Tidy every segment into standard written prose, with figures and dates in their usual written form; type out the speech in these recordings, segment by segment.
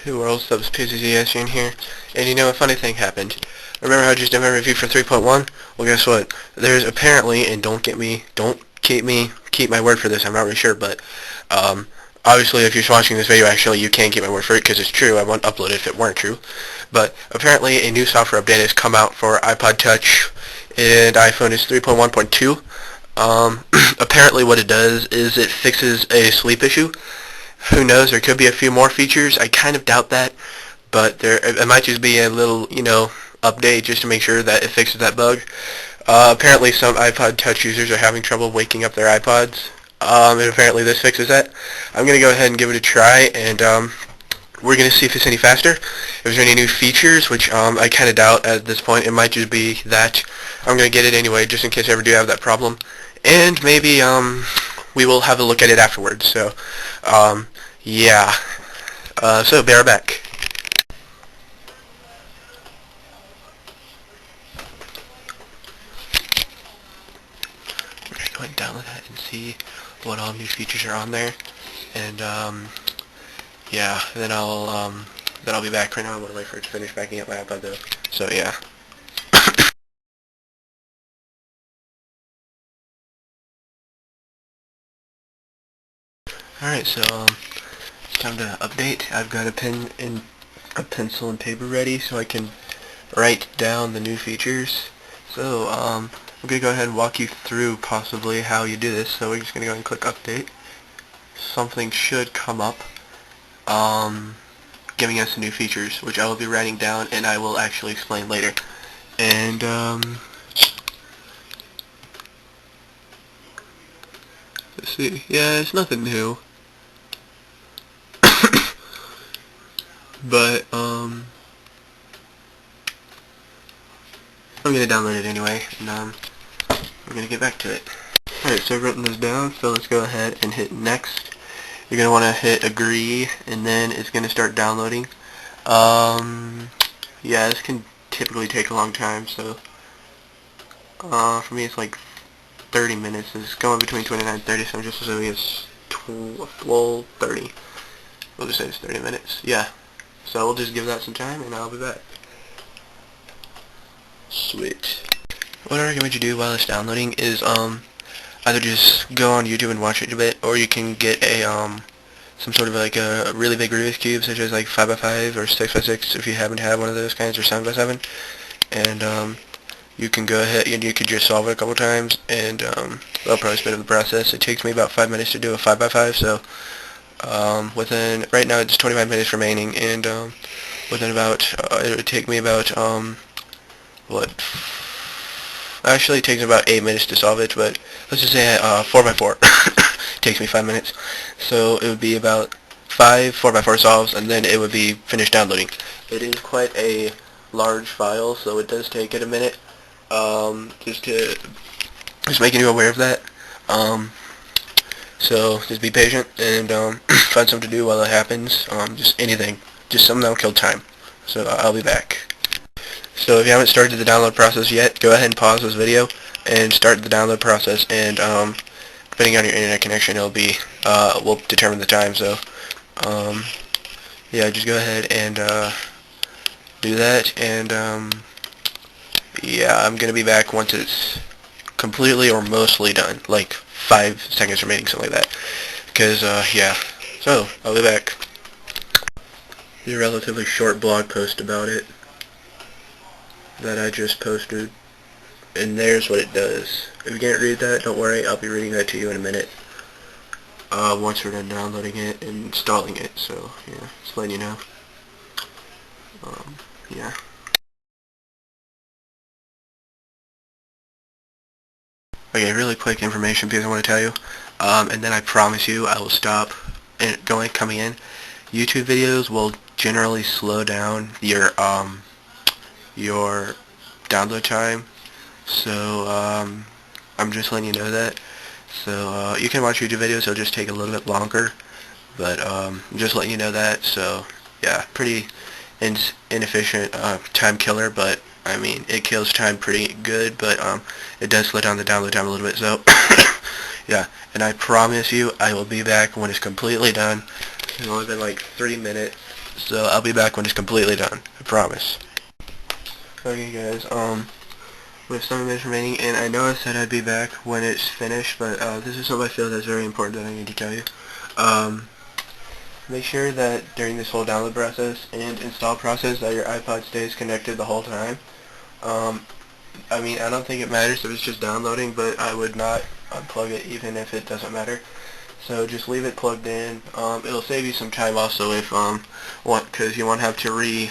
Hey world, subs Pizzscn here, and you know, a funny thing happened. Remember how I just did my review for 3.1? Well, guess what? There's apparently, and don't keep my word for this, I'm not really sure, but, obviously if you're watching this video, actually, you can keep my word for it, because it's true. I wouldn't upload it if it weren't true. But, apparently, a new software update has come out for iPod Touch, and iPhone is 3.1.2. Apparently what it does is it fixes a sleep issue. Who knows, there could be a few more features. I kind of doubt that, but it might just be a little, update just to make sure that it fixes that bug. Apparently some iPod Touch users are having trouble waking up their iPods, and apparently this fixes that. I'm going to go ahead and give it a try, and we're going to see if it's any faster. If there's any new features, which I kind of doubt at this point. It might just be that I'm going to get it anyway, just in case I ever do have that problem. And maybe we will have a look at it afterwards. So, yeah. So, be right back. We're going to go ahead and download that and see what all new features are on there. And, yeah, then I'll be back. Right now I'm going to wait for it to finish backing up my iPod though. So, yeah. Alright, so, it's time to update. I've got a pen and a pencil and paper ready so I can write down the new features. So, I'm going to go ahead and walk you through possibly how you do this. So we're just going to go ahead and click update. Something should come up, giving us the new features, which I will be writing down and I will actually explain later. And, let's see. Yeah, it's nothing new. But, I'm going to download it anyway, and, I'm going to get back to it. Alright, so I've written this down, so let's go ahead and hit next. You're going to want to hit agree, and then it's going to start downloading. Yeah, this can typically take a long time, so, for me it's like 30 minutes. It's going between 29 and 30, so I'm just assuming it's 30. We'll just say it's 30 minutes. Yeah. So we'll just give that some time, and I'll be back. Sweet. What I recommend you do while it's downloading is either just go on YouTube and watch it a bit, or you can get a some sort of like a really big Rubik's Cube, such as like 5x5 or 6x6, if you happen to have one of those kinds, or 7x7, and you can go ahead and you could just solve it a couple times, and that'll probably speed up the process. It takes me about 5 minutes to do a 5x5, so right now it's 25 minutes remaining, and within about it would take me about actually it takes about 8 minutes to solve it, but let's just say 4x4 takes me 5 minutes, so it would be about 5 4x4 solves, and then it would be finished downloading. It is quite a large file, so it does take it a minute, just making you aware of that. So just be patient and find something to do while it happens. Just anything, just something that'll kill time. So I'll be back. So if you haven't started the download process yet, go ahead and pause this video and start the download process. And depending on your internet connection, it'll be will determine the time. So yeah, just go ahead and do that. And yeah, I'm gonna be back once it's completely or mostly done, like 5 seconds remaining, something like that, because yeah, so I'll be back. A relatively short blog post about it that I just posted, and there's what it does. If you can't read that, don't worry, I'll be reading that to you in a minute, once we're done downloading it and installing it. So yeah, just letting you know. Yeah. Okay, really quick information piece I want to tell you, and then I promise you I will stop coming in. YouTube videos will generally slow down your download time, so I'm just letting you know that. So you can watch YouTube videos, it'll just take a little bit longer, but I'm just letting you know that. So yeah, pretty inefficient time killer, but I mean, it kills time pretty good, but it does slow down the download time a little bit, so yeah, and I promise you I will be back when it's completely done. It's only been like 3 minutes, So I'll be back when it's completely done. I promise. Okay guys, we have 7 minutes remaining, and I know I said I'd be back when it's finished, but this is something I feel that's very important that I need to tell you. Make sure that during this whole download process and install process that your iPod stays connected the whole time. I mean, I don't think it matters if it's just downloading, but I would not unplug it even if it doesn't matter. So just leave it plugged in. It'll save you some time also if because you won't have to you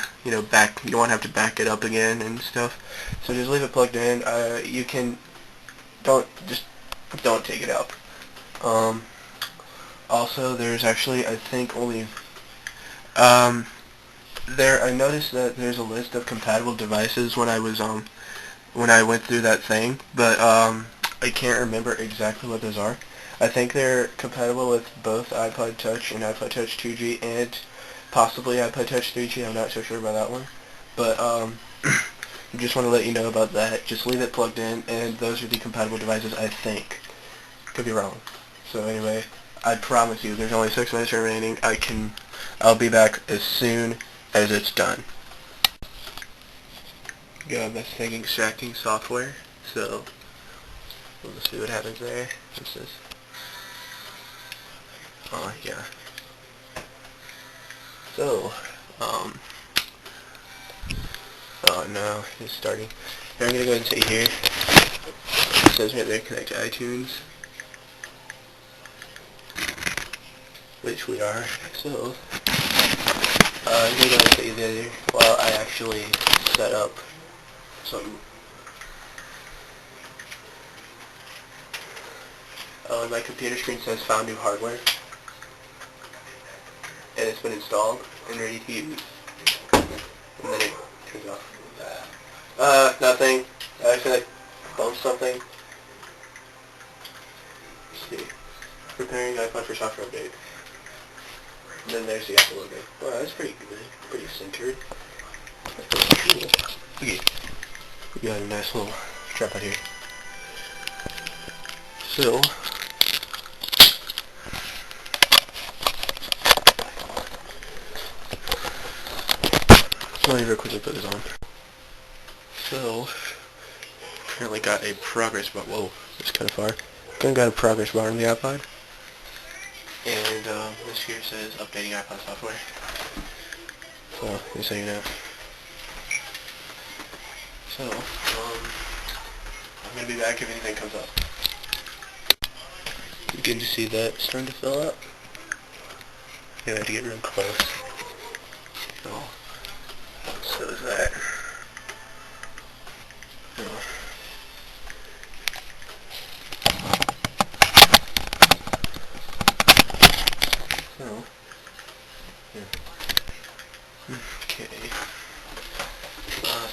won't have to back it up again and stuff. So just leave it plugged in. You can don't take it out. Also, there's actually I think only I noticed that there's a list of compatible devices when I was when I went through that thing, but I can't remember exactly what those are. I think they're compatible with both iPod Touch and iPod Touch 2G and possibly iPod Touch 3G. I'm not so sure about that one, but just want to let you know about that. Just leave it plugged in, and those are the compatible devices. I think. Could be wrong. So anyway, I promise you, there's only 6 minutes remaining. I'll be back as soon as it's done. Got this thing extracting software, so we'll see what happens there. What's this? Oh yeah. So, oh no, it's starting. Here, I'm gonna go ahead and say here. It says right there, connect to iTunes, which we are. So, I'm gonna go ahead and say the other while I actually set up some. Oh, and my computer screen says found new hardware, and it's been installed and ready to use. And then it turns off. Nothing. I feel like I bumped something. Let's see. Preparing iPod for software update. And then there's the Apple logo. Wow, that's pretty good. Pretty centered. That's pretty cool. Okay. We got a nice little strap out here. So, let me very quickly put this on. So, currently got a progress bar. Whoa, that's kind of far. Currently got a progress bar on the iPod. And this here says updating iPod software. So, just so you know. So, I'm going to be back if anything comes up. You can just see that starting to fill up. You have to get real close. So is that. So, yeah. Okay.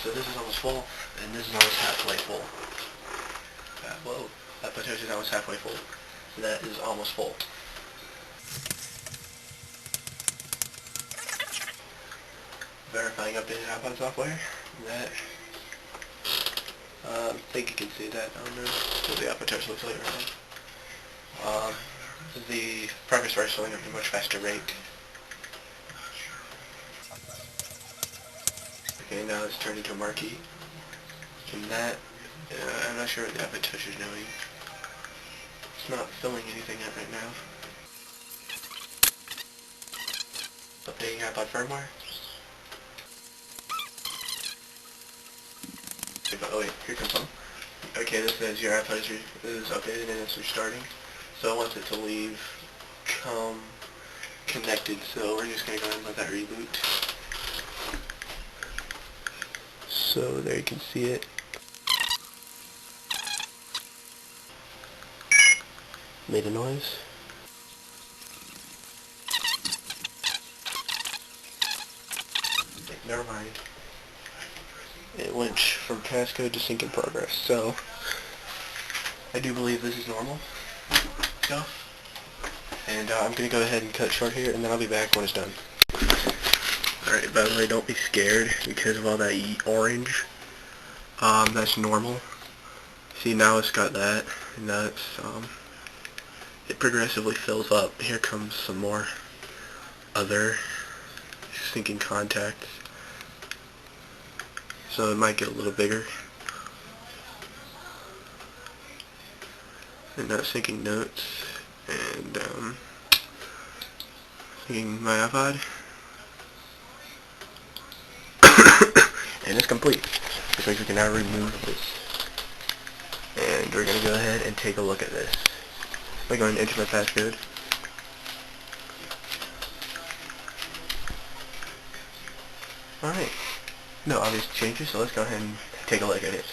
So this is almost full, and this is almost halfway full. Whoa, that potential is almost halfway full. So that is almost full. Verifying updated iPod software. That. I think you can see that on what the iPod Touch looks like right now. The progress bar is filling up at a much faster rate. Okay, now it's turned into a marquee. And that, I'm not sure what the iPod Touch is doing. It's not filling anything out right now. Updating iPod firmware. Oh wait, here comes some. Okay, this says your iPod is updated and it's restarting. So I want it to leave connected, so we're just going to go ahead and let that reboot. So there you can see it. Made a noise. Never mind. It went from passcode to sync in progress. So I do believe this is normal. So, and I'm going to go ahead and cut short here, and then I'll be back when it's done. Alright, by the way, don't be scared because of all that orange. That's normal. See, now it's got that, and now it's, it progressively fills up. Here comes some more other syncing contacts, so it might get a little bigger. And not syncing notes, and syncing my iPod. And it's complete. Which means we can now remove this. And we're going to go ahead and take a look at this. By going to enter my passcode. Alright. No obvious changes, so let's go ahead and take a look at it.